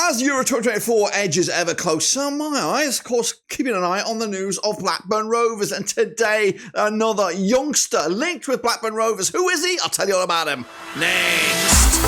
As Euro 2024 edges ever closer, my eyes, of course, keeping an eye on the news of Blackburn Rovers. And today, another youngster linked with Blackburn Rovers. Who is he? I'll tell you all about him next.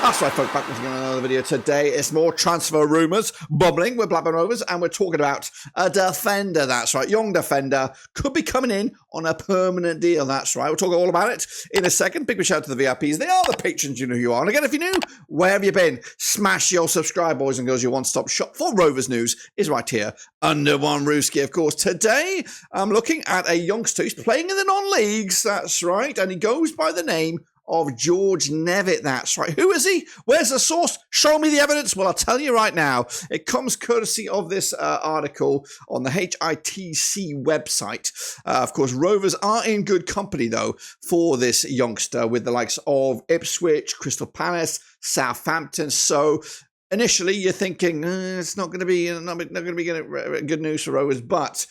That's right, folks, back with another video today. It's more transfer rumours bubbling with Blackburn Rovers, and we're talking about a defender. That's right, young defender could be coming in on a permanent deal. That's right, we'll talk all about it in a second. Big shout out to the VIPs. They are the patrons, you know who you are. And again, if you're new, where have you been? Smash your subscribe, boys and girls. Your one-stop shop for Rovers news is right here under one Rooski. Of course, today I'm looking at a youngster who's playing in the non-leagues. That's right, and he goes by the name of George Nevett. That's right. Who is he? Where's the source? Show me the evidence. Well, I'll tell you right now. It comes courtesy of this article on the HITC website. Of course, Rovers are in good company, though, for this youngster with the likes of Ipswich, Crystal Palace, Southampton. So initially, you're thinking it's not going to be good news for Rovers, but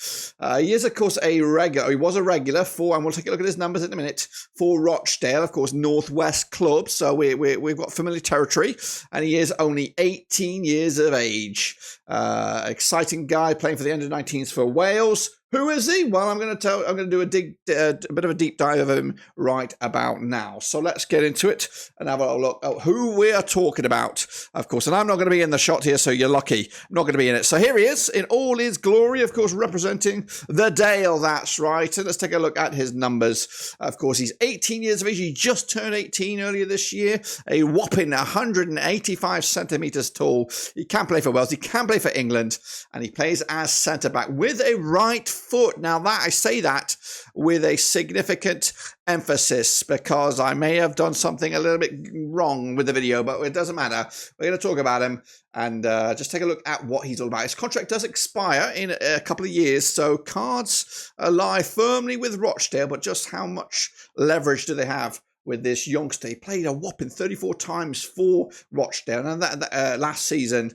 he is, of course, a regular. He was a regular for, and we'll take a look at his numbers in a minute, for Rochdale, of course, Northwest club. So we've got familiar territory, and he is only 18 years of age. Exciting guy playing for the under-19s for Wales. Who is he? Well, I'm going to do a bit of a deep dive of him right about now. So let's get into it and have a look at who we are talking about, of course. And I'm not going to be in the shot here, so you're lucky. I'm not going to be in it. So here he is in all his glory, of course, representing the Dale. That's right. And let's take a look at his numbers. Of course, he's 18 years of age. He just turned 18 earlier this year. A whopping 185 centimetres tall. He can play for Wales. He can play for England. And he plays as centre-back with a right foot. Now that I say that with a significant emphasis because I may have done something a little bit wrong with the video, but it doesn't matter. We're going to talk about him and just take a look at what he's all about. His contract does expire in a couple of years, so cards lie firmly with Rochdale, but just how much leverage do they have with this youngster? He played a whopping 34 times for Rochdale, and that last season,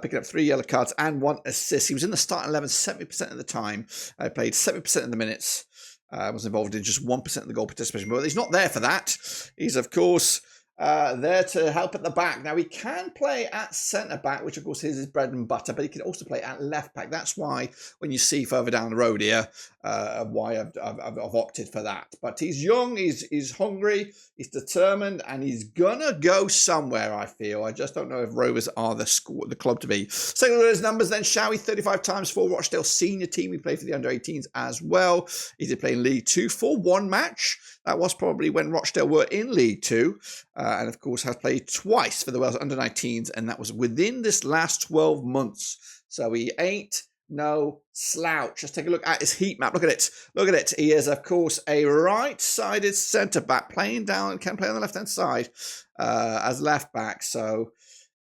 picking up 3 yellow cards and 1 assist. He was in the starting 11 70% of the time. Played 70% of the minutes. Was involved in just 1% of the goal participation, but he's not there for that. He's, of course, there to help at the back. Now, he can play at centre-back, which, of course, is his bread and butter, but he can also play at left-back. That's why, when you see further down the road here, why I've opted for that. But he's young, he's hungry, he's determined, and he's going to go somewhere, I feel. I just don't know if Rovers are the club to be. So look at his numbers then, shall we? 35 times for Rochdale senior team. He played for the under-18s as well. He did play in League 2 for 1 match. That was probably when Rochdale were in League 2. And, of course, has played twice for the Wales under-19s, and that was within this last 12 months. So he ain't no slouch. Just take a look at his heat map. Look at it. Look at it. He is, of course, a right-sided centre-back, playing down, can play on the left-hand side as left-back. So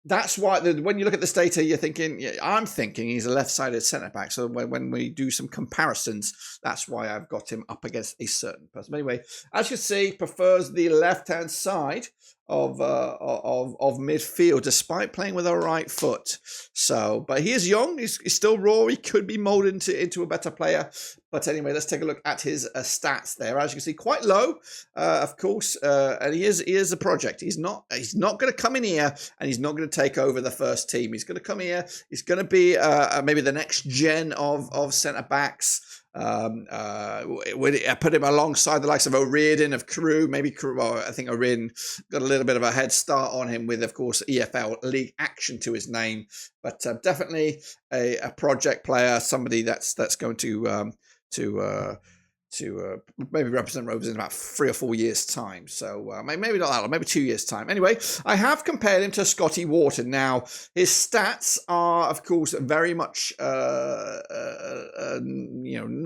that's why when you look at this data, you're thinking, I'm thinking he's a left-sided centre-back. So when we do some comparisons, that's why I've got him up against a certain person. But anyway, as you see, prefers the left-hand side of midfield, despite playing with a right foot. So, but he is young. He's still raw. He could be moulded into a better player. But anyway, let's take a look at his stats there. As you can see, quite low, of course. And he is a project. He's not going to come in here and he's not going to take over the first team. He's going to come here. He's going to be maybe the next gen of centre backs. I put him alongside the likes of O'Riordan, of Crewe, maybe Crewe. Well, I think O'Riordan got a little bit of a head start on him with, of course, EFL League action to his name, but definitely a project player, somebody that's going to maybe represent Rovers in about 3 or 4 years' time. So maybe not that long, maybe 2 years' time. Anyway, I have compared him to Scotty Wharton. Now, his stats are, of course, very much not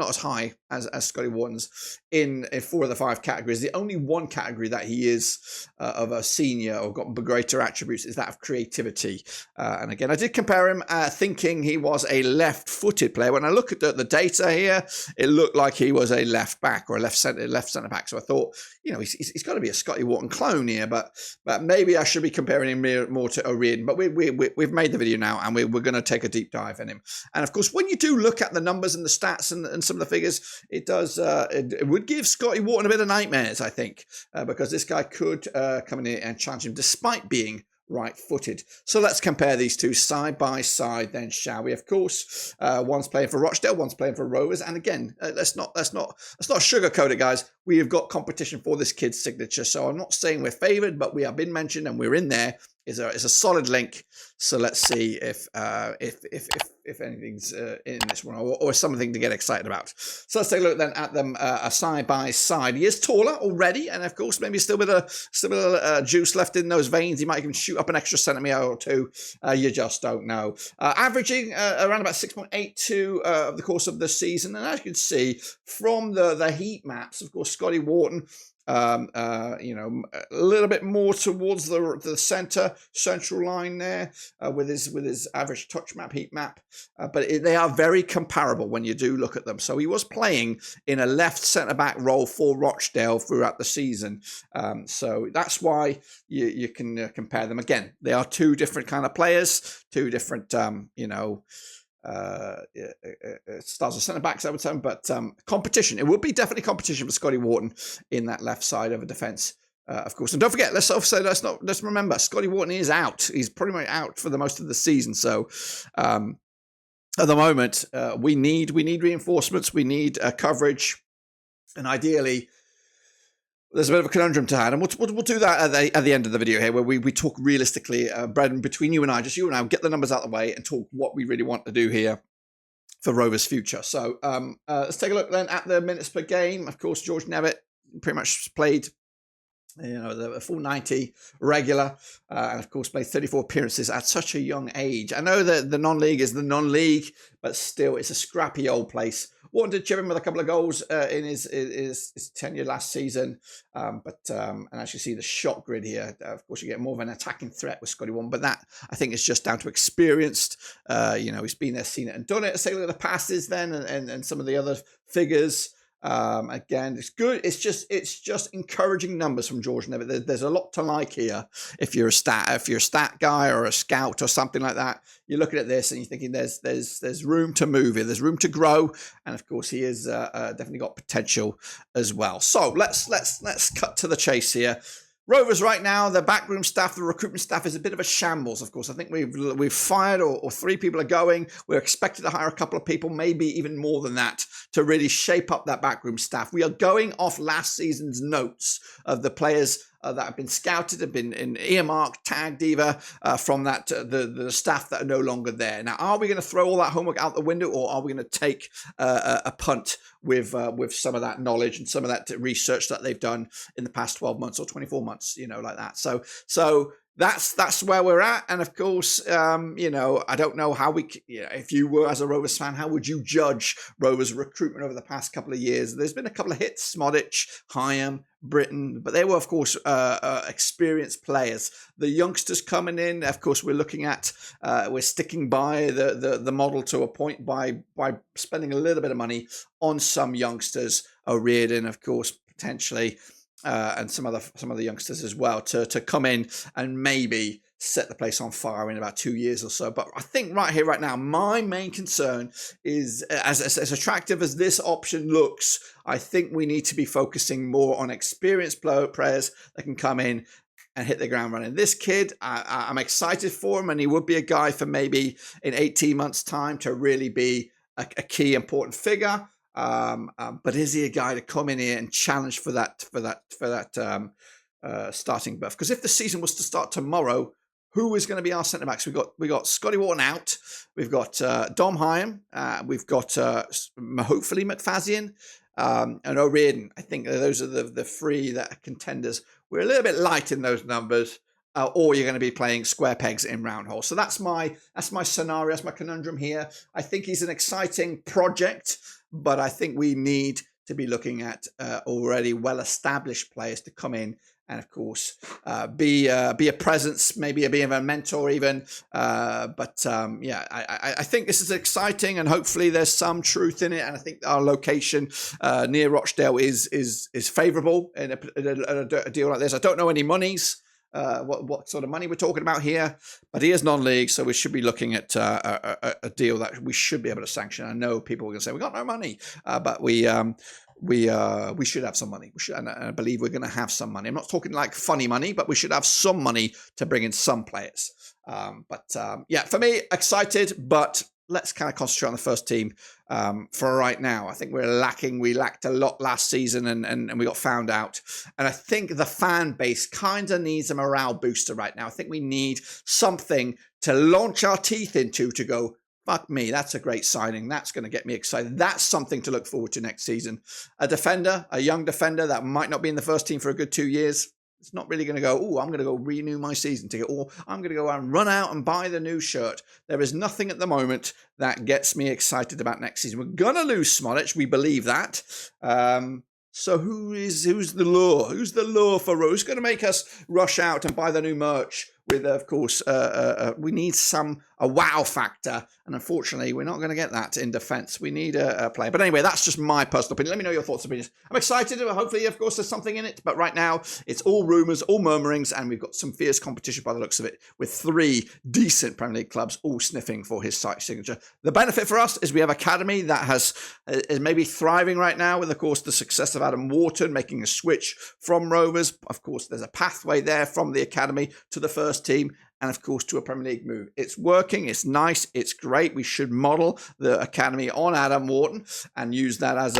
as high as Scotty Wharton's in 4 of the 5 categories. The only one category that he is of a senior or got greater attributes is that of creativity. And again, I did compare him thinking he was a left-footed player. When I look at the data here, it looked like he was a left back or a left centre back. So I thought he's got to be a Scotty Wharton clone here, but maybe I should be comparing him more to O'Riordan. But we've made the video now, and we're going to take a deep dive in him. And of course, when you do look at the numbers and the stats and some of the figures, it does it would give Scotty Wharton a bit of nightmares, I think, because this guy could come in here and challenge him despite being right-footed. So let's compare these two side by side then, shall we? Of course, one's playing for Rochdale, one's playing for Rovers, and again, let's not sugarcoat it, guys. We have got competition for this kid's signature, so I'm not saying we're favoured, but we have been mentioned and we're in there. Is a solid link. So let's see if anything's in this one or something to get excited about. So let's take a look then at them side by side. He is taller already, and of course maybe still with a juice left in those veins. He might even shoot up an extra centimetre or two. You just don't know. Averaging around about 6.82 over the course of the season, and as you can see from the heat maps, of course, Scotty Wharton. A little bit more towards the central line there with his average touch map, heat map, but they are very comparable when you do look at them. So he was playing in a left centre back role for Rochdale throughout the season, so that's why you can compare them. Again, they are two different kind of players, two different styles of centre backs, I would say, but competition. It would be definitely competition for Scotty Wharton in that left side of a defence, of course. And don't forget, let's remember, Scotty Wharton is out. He's pretty much out for the most of the season. So at the moment, we need reinforcements, we need coverage, and ideally. There's a bit of a conundrum to hand, and we'll do that at the end of the video here, where we talk realistically, Brendan, between you and I, just you and I, get the numbers out of the way and talk what we really want to do here for Rovers' future. So let's take a look then at the minutes per game. Of course, George Nevett pretty much played, the full 90 regular, and of course played 34 appearances at such a young age. I know that the non-league is the non-league, but still, it's a scrappy old place. Wharton did chip him with a couple of goals in his tenure last season, and as you see the shot grid here, of course you get more of an attacking threat with Scotty Wharton, but that I think is just down to experienced. He's been there, seen it, and done it. Let's take a look at the passes then, and some of the other figures. Again, it's good. It's just encouraging numbers from George Nevett. There's a lot to like here. If you're a stat guy or a scout or something like that, you're looking at this and you're thinking there's room to move here. There's room to grow, and of course he is definitely got potential as well. So let's cut to the chase here. Rovers right now, the backroom staff, the recruitment staff is a bit of a shambles, of course. I think we've fired or 3 people are going. We're expected to hire a couple of people, maybe even more than that, to really shape up that backroom staff. We are going off last season's notes of the players that have been scouted, have been earmarked, tagged either from that the staff that are no longer there. Now, are we going to throw all that homework out the window, or are we going to take a punt with some of that knowledge and some of that research that they've done in the past 12 months or 24 months, like that? So that's where we're at. And of course, I don't know how if you were as a Rovers fan, how would you judge Rovers recruitment over the past couple of years? There's been a couple of hits, Smodic, Hyam, Britain, but they were, of course, experienced players. The youngsters coming in, of course, we're looking at, we're sticking by the model to a point by spending a little bit of money on some youngsters. O'Riordan, of course, potentially. And some other youngsters as well to come in and maybe set the place on fire in about 2 years or so. But I think right here, right now, my main concern is, as attractive as this option looks, I think we need to be focusing more on experienced players that can come in and hit the ground running. This kid, I'm excited for him, and he would be a guy for maybe in 18 months' time to really be a key important figure. But is he a guy to come in here and challenge for that starting berth? Because if the season was to start tomorrow, who is going to be our centre backs? We got Scotty Wharton out. We've got Dom Hyam. We've got hopefully McFadzean and O'Riordan. I think those are the 3 that are contenders. We're a little bit light in those numbers. Or you're going to be playing square pegs in round holes. So that's my scenario. That's my conundrum here. I think he's an exciting project, but I think we need to be looking at already well-established players to come in and of course be a presence, maybe be a mentor even. Yeah, I think this is exciting, and hopefully there's some truth in it. And I think our location near Rochdale is favourable in a deal like this. I don't know any monies. What sort of money we're talking about here, but he is non-league, so we should be looking at a deal that we should be able to sanction. I know people are going to say we got no money, but we should have some money. We should, and I believe we're going to have some money. I'm not talking like funny money, but we should have some money to bring in some players. Yeah, for me, excited, but let's kind of concentrate on the first team for right now. I think we're lacking. We lacked a lot last season, and we got found out. And I think the fan base kind of needs a morale booster right now. I think we need something to launch our teeth into to go, fuck me, that's a great signing. That's going to get me excited. That's something to look forward to next season. A defender, a young defender that might not be in the first team for a good 2 years. It's not really going to go, oh, I'm going to go renew my season ticket, or I'm going to go and run out and buy the new shirt. There is nothing at the moment that gets me excited about next season. We're going to lose Smolich. We believe that. So who's the lure? Who's the lure for Rose? Who's going to make us rush out and buy the new merch? With, of course, we need a wow factor. And unfortunately, we're not going to get that in defence. We need a player. But anyway, that's just my personal opinion. Let me know your thoughts and opinions. I'm excited. Hopefully, of course, there's something in it. But right now, it's all rumours, all murmurings. And we've got some fierce competition by the looks of it, with 3 decent Premier League clubs all sniffing for his site signature. The benefit for us is we have Academy that is maybe thriving right now with, of course, the success of Adam Wharton making a switch from Rovers. Of course, there's a pathway there from the Academy to the first team, and of course to a Premier League move. It's working, it's nice, it's great. We should model the Academy on Adam Wharton and use that as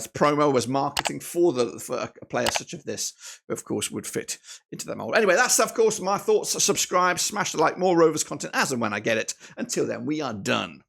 promo, as marketing for a player such as this, who of course would fit into that mold. Anyway, that's of course my thoughts. Subscribe, smash the like, more Rovers content as and when I get it. Until then, we are done.